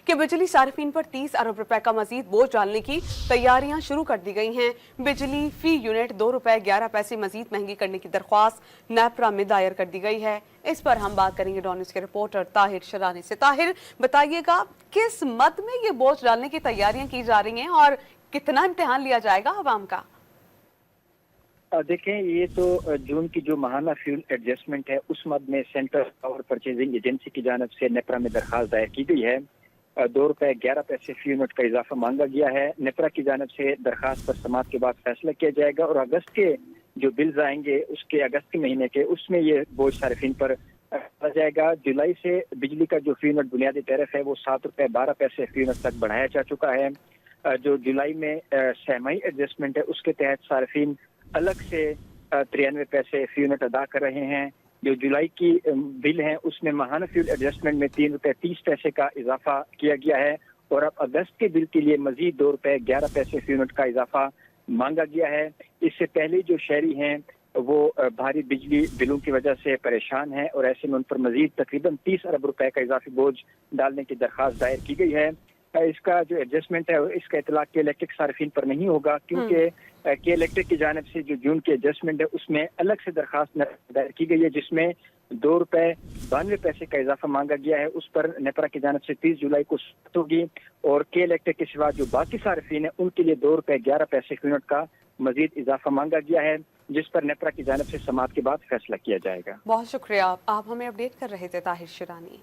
कि बिजली सार्फिन पर 30 अरब रुपए का मजीद बोझ डालने की तैयारियां शुरू कर दी गई हैं। बिजली फी यूनिट 2 रुपए 11 पैसे मजीद महंगी करने की दरख्वास्त नेपरा में दायर कर दी गई है। इस पर हम बात करेंगे डॉन न्यूज़ के रिपोर्टर ताहिर शरानी से। ताहिर, बताइएगा किस मद में ये बोझ डालने की तैयारियां की जा रही हैं और कितना इम्तिहान लिया जाएगा आवाम का? देखें, ये तो जून की जो माहाना फ्यूल एडजस्टमेंट है उस मद में सेंट्रल पावर परचेजिंग एजेंसी की जानब से नेपरा में दरखास्त दायर की गई है। 2 रुपए 11 पैसे फी यूनिट का इजाफा मांगा गया है। नेपरा की जानब से दरखास्त पर समाअत के बाद फैसला किया जाएगा और अगस्त के जो बिल्स आएंगे उसके अगस्त के महीने के उसमें ये बोझ सार्फिन पर आ जाएगा। जुलाई से बिजली का जो फी यूनिट बुनियादी टैरिफ है वो 7 रुपए 12 पैसे फी यूनिट तक बढ़ाया जा चुका है। जो जुलाई में सहमाही एडजस्टमेंट है उसके तहत सार्फिन अलग से 93 पैसे फी यूनिट अदा कर रहे हैं। जो जुलाई की बिल है उसमें माहाना फ्यूल एडजस्टमेंट में 3 रुपए 30 पैसे का इजाफा किया गया है और अब अगस्त के बिल के लिए मजीद 2 रुपए 11 पैसे फी यूनिट का इजाफा मांगा गया है। इससे पहले जो शहरी हैं वो भारी बिजली बिलों की वजह से परेशान हैं और ऐसे में उन पर मजीद तकरीबन 30 अरब रुपए का इजाफी बोझ डालने की दरख्वास्त दायर की गई है। इसका जो एडजस्टमेंट है इसका इतलाक के इलेक्ट्रिक सार्फिन पर नहीं होगा क्योंकि के इलेक्ट्रिक की जानिब से जो जून की एडजस्टमेंट है उसमें अलग से दरखास्त दायर की गई है जिसमें 2 रुपए 92 पैसे का इजाफा मांगा गया है। उस पर नेपरा की जानिब से 30 जुलाई को समाअत होगी और के इलेक्ट्रिक के सिवा जो बाकी सार्फिन है उनके लिए 2 रुपए 11 पैसे यूनिट का मजीद इजाफा मांगा गया है जिस पर नेपरा की जानिब से समाअत के बाद फैसला किया जाएगा। बहुत शुक्रिया, आप हमें अपडेट कर रहे थे ताहिर शरानी।